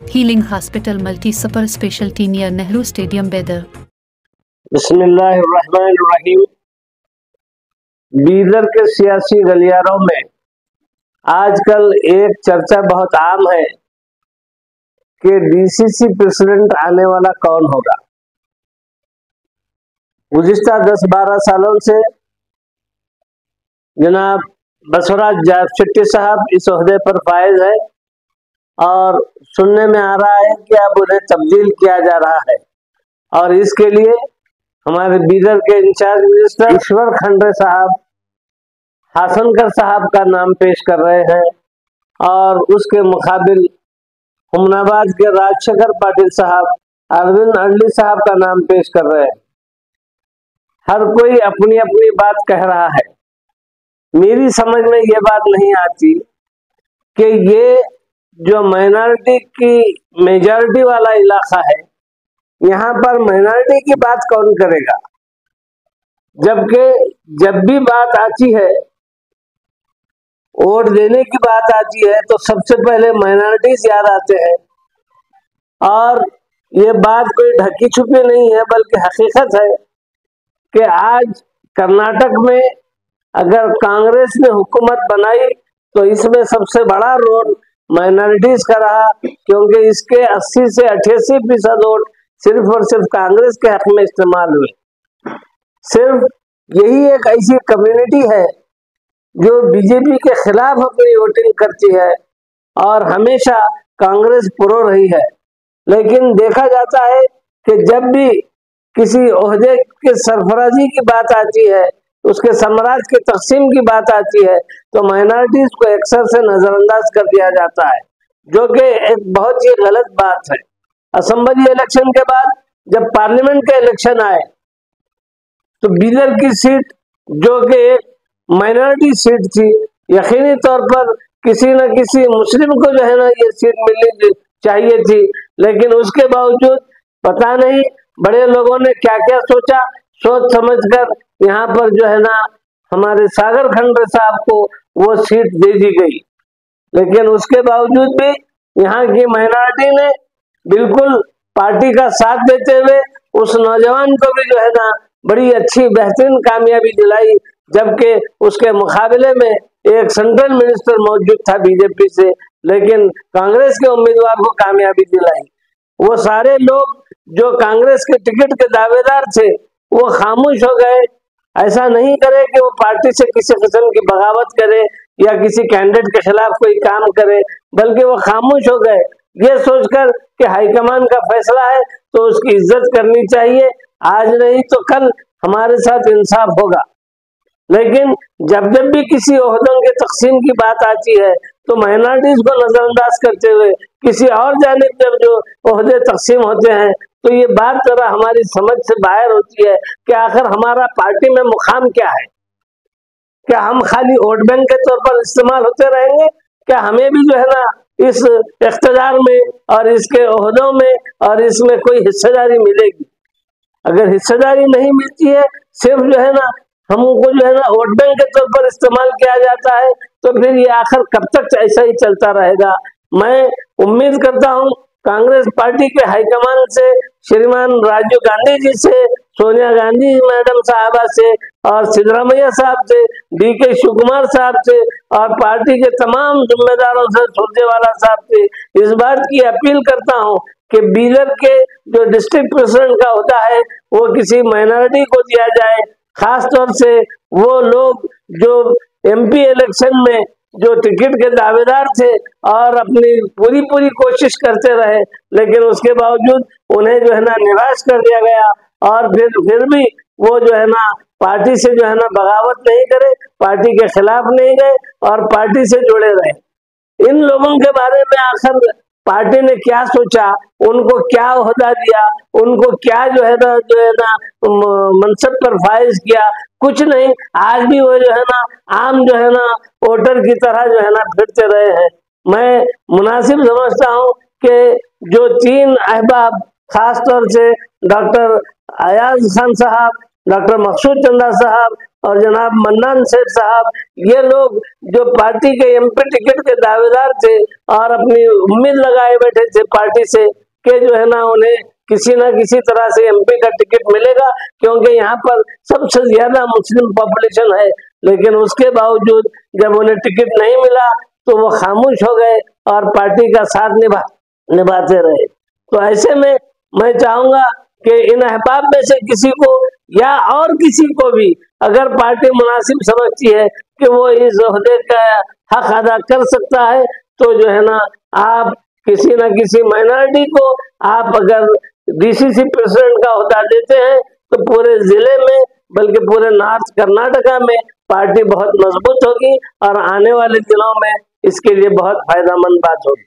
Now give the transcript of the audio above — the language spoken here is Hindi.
Healing Hospital Multi Super Specialty near Nehru Stadium, Bedar. बिस्मिल्लाहिर्रहमानिर्रहीम। बीदर के सियासी गलियारों में आजकल एक चर्चा बहुत आम है कि डीसीसी प्रेसिडेंट आने वाला कौन होगा। गुज़िश्ता 10-12 सालों से जनाब बसवराज जायब साहब इस ओहदे पर फायज है और सुनने में आ रहा है कि अब उन्हें तब्दील किया जा रहा है और इसके लिए हमारे बीदर के इंचार्ज मिनिस्टर ईश्वर खंडे साहब हासनकर साहब का नाम पेश कर रहे हैं और उसके मुकाबिल हुमनाबाद के राजशेखर पाटिल साहब अरविंद अडली साहब का नाम पेश कर रहे हैं। हर कोई अपनी अपनी बात कह रहा है। मेरी समझ में ये बात नहीं आती कि ये जो माइनॉरिटी की मेजॉरिटी वाला इलाका है, यहाँ पर माइनॉरिटी की बात कौन करेगा, जबकि जब भी बात आती है, वोट देने की बात आती है, तो सबसे पहले माइनॉरिटीज याद आते हैं। और ये बात कोई ढकी छुपी नहीं है, बल्कि हकीकत है कि आज कर्नाटक में अगर कांग्रेस ने हुकूमत बनाई तो इसमें सबसे बड़ा रोल माइनॉरिटीज का रहा, क्योंकि इसके 80 से 88% वोट सिर्फ और सिर्फ कांग्रेस के हक में इस्तेमाल हुए। सिर्फ यही एक ऐसी कम्युनिटी है जो बीजेपी के खिलाफ अपनी वोटिंग करती है और हमेशा कांग्रेस प्रो रही है। लेकिन देखा जाता है कि जब भी किसी ओहदे के सरफराजी की बात आती है, उसके साम्राज्य के तकसीम की बात आती है, तो माइनॉरिटीज को अक्सर से नजरअंदाज कर दिया जाता है, जो कि एक बहुत ही गलत बात है। असेंबली इलेक्शन के बाद जब पार्लियामेंट के इलेक्शन आए तो बीदर की सीट जो कि एक माइनॉरिटी सीट थी, यकीनी तौर पर किसी न किसी मुस्लिम को जो है ना ये सीट मिलनी चाहिए थी, लेकिन उसके बावजूद पता नहीं बड़े लोगों ने क्या क्या सोचा, सोच समझकर यहाँ पर जो है ना हमारे सागर खंडे साहब को वो सीट दे दी गई। लेकिन उसके बावजूद भी यहाँ की माइनॉरिटी ने बिल्कुल पार्टी का साथ देते हुए उस नौजवान को भी जो है ना बड़ी अच्छी बेहतरीन कामयाबी दिलाई, जबकि उसके मुकाबले में एक सेंट्रल मिनिस्टर मौजूद था बीजेपी से, लेकिन कांग्रेस के उम्मीदवार को कामयाबी दिलाई। वो सारे लोग जो कांग्रेस के टिकट के दावेदार थे वो खामोश हो गए। ऐसा नहीं करे कि वो पार्टी से किसी किस्म की बगावत करे या किसी कैंडिडेट के खिलाफ कोई काम करे, बल्कि वो खामोश हो गए ये सोचकर कि हाईकमान का फैसला है तो उसकी इज्जत करनी चाहिए, आज नहीं तो कल हमारे साथ इंसाफ होगा। लेकिन जब जब भी किसी ओहदों के तकसीम की बात आती है तो माइनॉरिटीज को नजरअंदाज करते हुए किसी और जानिब जब जो ओहदे तकसीम होते हैं तो ये बात जरा हमारी समझ से बाहर होती है कि आखिर हमारा पार्टी में मुकाम क्या है। क्या हम खाली वोट बैंक के तौर पर इस्तेमाल होते रहेंगे? क्या हमें भी जो है ना इस इख्तियार में और इसके ओहदों में और इसमें कोई हिस्सेदारी मिलेगी? अगर हिस्सेदारी नहीं मिलती है, सिर्फ जो है ना हमको जो है ना वोट बैंक के तौर पर इस्तेमाल किया जाता है, तो फिर ये आखिर कब तक ऐसा ही चलता रहेगा। मैं उम्मीद करता हूँ कांग्रेस पार्टी के हाईकमान से, श्रीमान राजीव गांधी जी से, सोनिया गांधी मैडम साहबा से और सिद्धरामैया साहब से, डीके शिवकुमार साहब से और पार्टी के तमाम जिम्मेदारों से, सुरजेवाला साहब से इस बात की अपील करता हूँ कि बीदर के जो डिस्ट्रिक्ट प्रेसिडेंट का होता है वो किसी माइनॉरिटी को दिया जाए। खास तौर से वो लोग जो एमपी इलेक्शन में जो टिकट के दावेदार थे और अपनी पूरी कोशिश करते रहे, लेकिन उसके बावजूद उन्हें जो है ना निराश कर दिया गया और फिर भी वो जो है ना पार्टी से जो है ना बगावत नहीं करे, पार्टी के खिलाफ नहीं गए और पार्टी से जुड़े रहे। इन लोगों के बारे में आखिर पार्टी ने क्या सोचा, उनको क्या ओहदा दिया, उनको क्या जो है ना मनसब पर फाइज किया? कुछ नहीं। आज भी वो जो है ना आम जो है ना वोटर की तरह जो है ना फिरते रहे हैं। मैं मुनासिब समझता हूँ कि जो 3 अहबाब खास तौर से डॉक्टर अयाज खान साहब, डॉक्टर मकसूद चंदा साहब और जनाब मन्नान सेठ साहब, ये लोग जो पार्टी के एमपी टिकट के दावेदार थे और अपनी उम्मीद लगाए बैठे थे पार्टी से कि जो है ना उन्हें किसी ना किसी तरह से एमपी का टिकट मिलेगा, क्योंकि यहाँ पर सबसे ज्यादा मुस्लिम पॉपुलेशन है, लेकिन उसके बावजूद जब उन्हें टिकट नहीं मिला तो वो खामोश हो गए और पार्टी का साथ निभाते रहे। तो ऐसे में मैं चाहूंगा कि इन अहबाब में से किसी को या और किसी को भी अगर पार्टी मुनासिब समझती है कि वो इस ओहदे का हक अदा कर सकता है, तो जो है ना आप किसी न किसी माइनॉरिटी को आप अगर डीसीसी प्रेसिडेंट का ओहदा देते हैं तो पूरे जिले में बल्कि पूरे नॉर्थ कर्नाटका में पार्टी बहुत मजबूत होगी और आने वाले दिनों में इसके लिए बहुत फायदेमंद बात होगी।